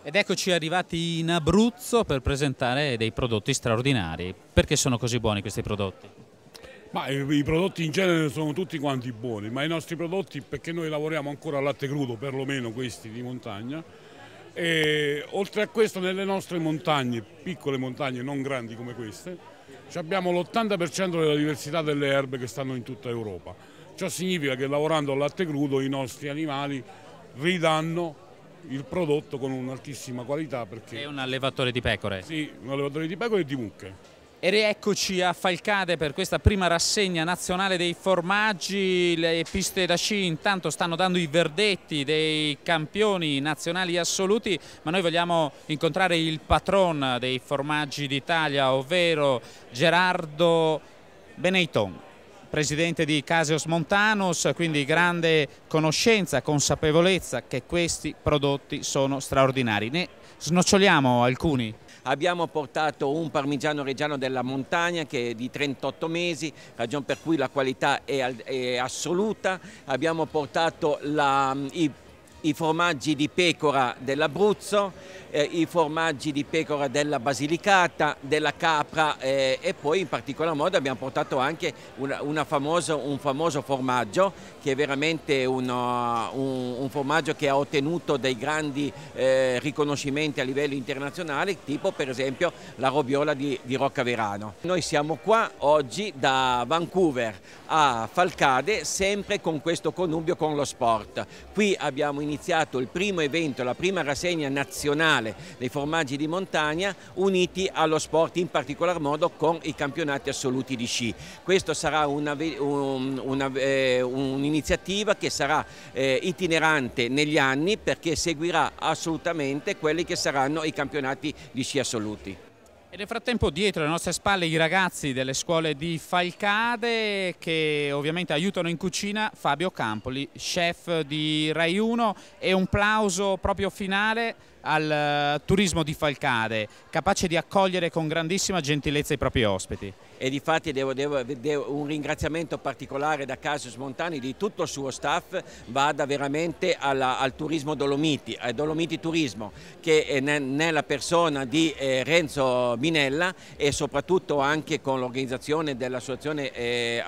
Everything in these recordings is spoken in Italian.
Ed eccoci arrivati in Abruzzo per presentare dei prodotti straordinari. Perché sono così buoni questi prodotti? Ma i prodotti in genere sono tutti quanti buoni, ma i nostri prodotti, perché noi lavoriamo ancora al latte crudo, perlomeno questi di montagna, e oltre a questo nelle nostre montagne, piccole montagne, non grandi come queste, abbiamo l'80% della diversità delle erbe che stanno in tutta Europa. Ciò significa che lavorando al latte crudo i nostri animali ridanno il prodotto con un'altissima qualità. Perché È un allevatore di pecore. sì, un allevatore di pecore e di mucche. E rieccoci a Falcade per questa prima rassegna nazionale dei formaggi. Le piste da sci intanto stanno dando i verdetti dei campioni nazionali assoluti, ma noi vogliamo incontrare il patron dei formaggi d'Italia, ovvero Gerardo Beneiton, presidente di Caseos Montanos, quindi grande conoscenza, consapevolezza che questi prodotti sono straordinari. Ne snoccioliamo alcuni. Abbiamo portato un parmigiano reggiano della montagna che è di 38 mesi, ragion per cui la qualità è assoluta. Abbiamo portato i formaggi di pecora dell'Abruzzo, i formaggi di pecora della Basilicata, della Capra e poi in particolar modo abbiamo portato anche un famoso formaggio che è veramente un formaggio che ha ottenuto dei grandi riconoscimenti a livello internazionale, tipo per esempio la Robiola di Roccaverano. Noi siamo qua oggi da Vancouver a Falcade, sempre con questo connubio con lo sport. Qui abbiamo iniziato il primo evento, la prima rassegna nazionale dei formaggi di montagna uniti allo sport, in particolar modo con i campionati assoluti di sci. Questo sarà un'iniziativa che sarà itinerante negli anni, perché seguirà assolutamente quelli che saranno i campionati di sci assoluti. E nel frattempo dietro le nostre spalle i ragazzi delle scuole di Falcade che ovviamente aiutano in cucina Fabio Campoli, chef di Rai 1, e un plauso proprio finale al turismo di Falcade, capace di accogliere con grandissima gentilezza i propri ospiti. E difatti devo un ringraziamento particolare da Caseos Montani, di tutto il suo staff, vada veramente al Turismo Dolomiti, al Dolomiti Turismo, che è nella persona di Renzo Minella, e soprattutto anche con l'organizzazione dell'associazione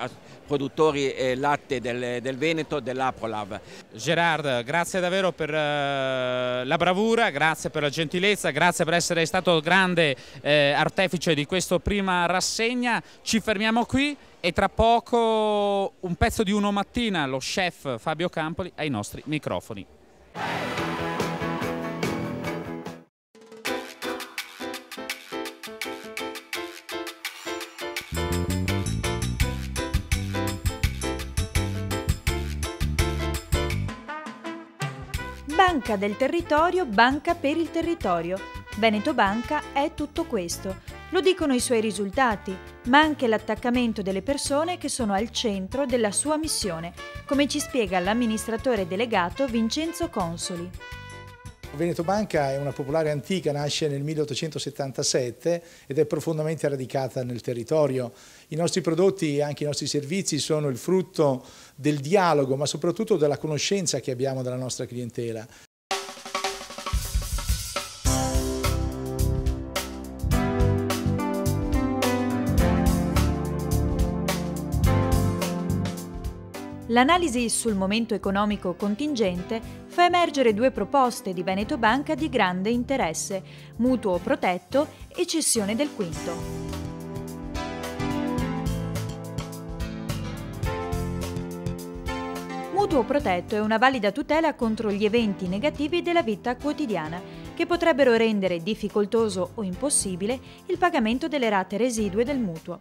produttori latte del Veneto, dell'Aprolav. Gerard, grazie davvero per la bravura, grazie per la gentilezza, grazie per essere stato grande artefice di questa prima rassegna. Ci fermiamo qui e tra poco un pezzo di Uno Mattina, lo chef Fabio Campoli ai nostri microfoni. Banca del territorio, banca per il territorio. Veneto Banca è tutto questo. Lo dicono i suoi risultati, ma anche l'attaccamento delle persone che sono al centro della sua missione, come ci spiega l'amministratore delegato Vincenzo Consoli. Veneto Banca è una popolare antica, nasce nel 1877 ed è profondamente radicata nel territorio. I nostri prodotti e anche i nostri servizi sono il frutto del dialogo, ma soprattutto della conoscenza che abbiamo della nostra clientela. L'analisi sul momento economico contingente fa emergere due proposte di Veneto Banca di grande interesse: mutuo protetto e cessione del quinto. Mutuo protetto è una valida tutela contro gli eventi negativi della vita quotidiana, che potrebbero rendere difficoltoso o impossibile il pagamento delle rate residue del mutuo.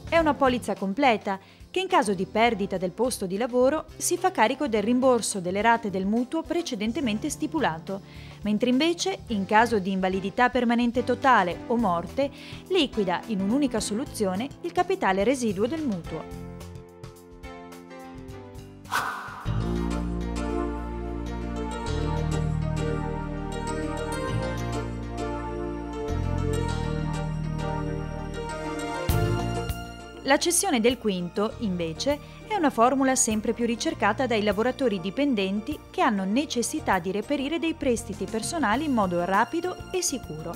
È una polizza completa che in caso di perdita del posto di lavoro si fa carico del rimborso delle rate del mutuo precedentemente stipulato, mentre invece in caso di invalidità permanente totale o morte liquida in un'unica soluzione il capitale residuo del mutuo. La cessione del quinto, invece, è una formula sempre più ricercata dai lavoratori dipendenti che hanno necessità di reperire dei prestiti personali in modo rapido e sicuro.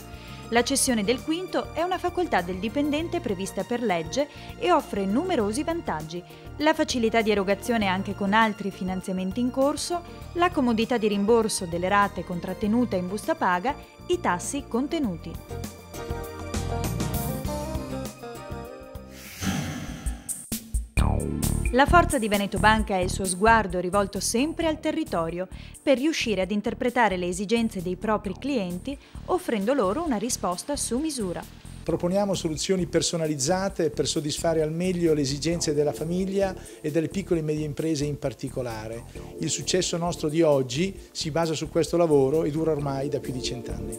La cessione del quinto è una facoltà del dipendente prevista per legge e offre numerosi vantaggi. La facilità di erogazione anche con altri finanziamenti in corso, la comodità di rimborso delle rate con trattenuta in busta paga, i tassi contenuti. La forza di Veneto Banca è il suo sguardo rivolto sempre al territorio per riuscire ad interpretare le esigenze dei propri clienti offrendo loro una risposta su misura. Proponiamo soluzioni personalizzate per soddisfare al meglio le esigenze della famiglia e delle piccole e medie imprese in particolare. Il successo nostro di oggi si basa su questo lavoro e dura ormai da più di 100 anni.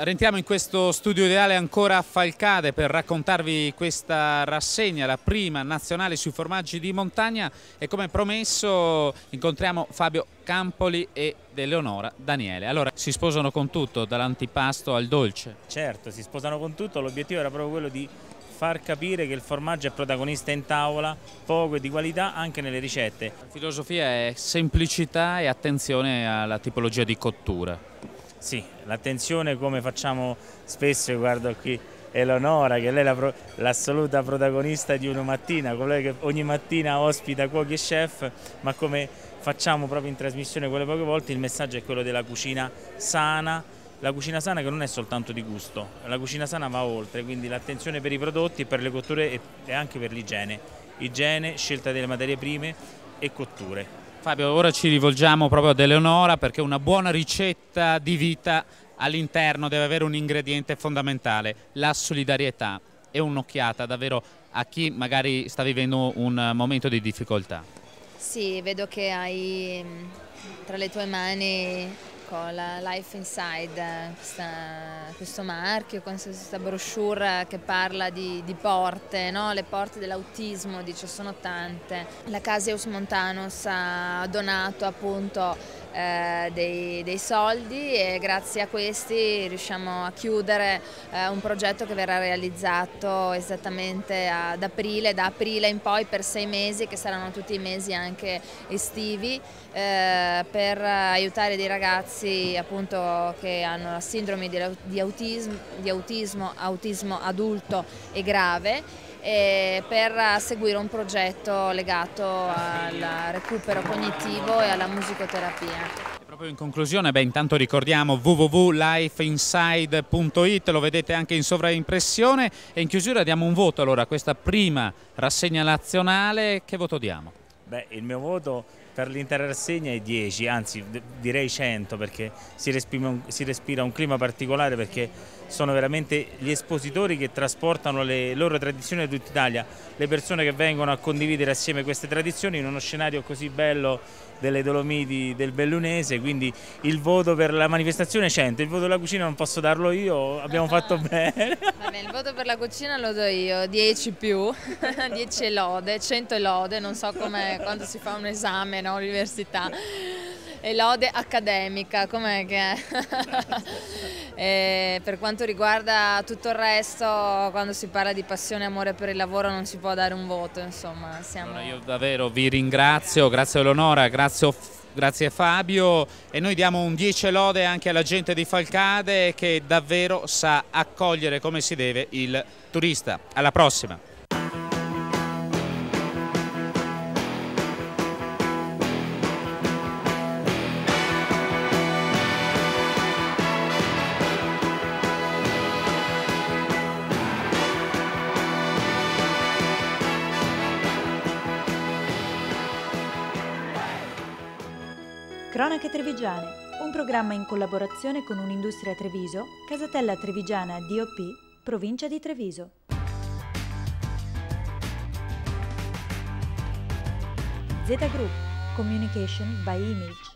Rientriamo in questo studio ideale ancora a Falcade per raccontarvi questa rassegna, la prima nazionale sui formaggi di montagna, e come promesso incontriamo Fabio Campoli ed Eleonora Daniele. Allora, si sposano con tutto, dall'antipasto al dolce? Certo, si sposano con tutto, l'obiettivo era proprio quello di far capire che il formaggio è protagonista in tavola, poco e di qualità anche nelle ricette. La filosofia è semplicità e attenzione alla tipologia di cottura. Sì, l'attenzione, come facciamo spesso, guardo qui Eleonora, che lei è l'assoluta protagonista di Una Mattina, colei che ogni mattina ospita cuochi e chef, ma come facciamo proprio in trasmissione quelle poche volte, il messaggio è quello della cucina sana. La cucina sana che non è soltanto di gusto, la cucina sana va oltre, quindi l'attenzione per i prodotti, per le cotture e anche per l'igiene. Igiene, scelta delle materie prime e cotture. Fabio, ora ci rivolgiamo proprio ad Eleonora perché una buona ricetta di vita all'interno deve avere un ingrediente fondamentale, la solidarietà e un'occhiata davvero a chi magari sta vivendo un momento di difficoltà. Sì, vedo che hai tra le tue mani con la Life Inside questo marchio, con questa brochure che parla di porte, no? Le porte dell'autismo, dice, sono tante. La Caseus Montanus ha donato appunto dei soldi e grazie a questi riusciamo a chiudere un progetto che verrà realizzato esattamente ad aprile, da aprile in poi per 6 mesi, che saranno tutti i mesi anche estivi, per aiutare dei ragazzi appunto che hanno la sindrome di autismo adulto e grave, per seguire un progetto legato al recupero cognitivo e alla musicoterapia. E proprio in conclusione, intanto ricordiamo www.lifeinside.it, lo vedete anche in sovraimpressione, e in chiusura diamo un voto allora a questa prima rassegna nazionale. Che voto diamo? Beh, il mio voto per l'intera rassegna è 10, anzi direi 100, perché si respira un clima particolare, perché sono veramente gli espositori che trasportano le loro tradizioni a tutta Italia, le persone che vengono a condividere assieme queste tradizioni in uno scenario così bello delle Dolomiti del Bellunese. Quindi il voto per la manifestazione è 100, il voto della cucina non posso darlo io, abbiamo fatto bene. Vabbè, il voto per la cucina lo do io, 10 più, 10 lode, 100 lode, non so come quando si fa un esame, no, all'università. E lode accademica, com'è che è? E per quanto riguarda tutto il resto, quando si parla di passione e amore per il lavoro non si può dare un voto, insomma. Allora io davvero vi ringrazio, grazie Eleonora, grazie Fabio, e noi diamo un 10 lode anche alla gente di Falcade che davvero sa accogliere come si deve il turista. Alla prossima! Cronache Trevigiane, un programma in collaborazione con Un'Industria Treviso, Casatella Trevigiana DOP, provincia di Treviso. Z Group, Communication by Image.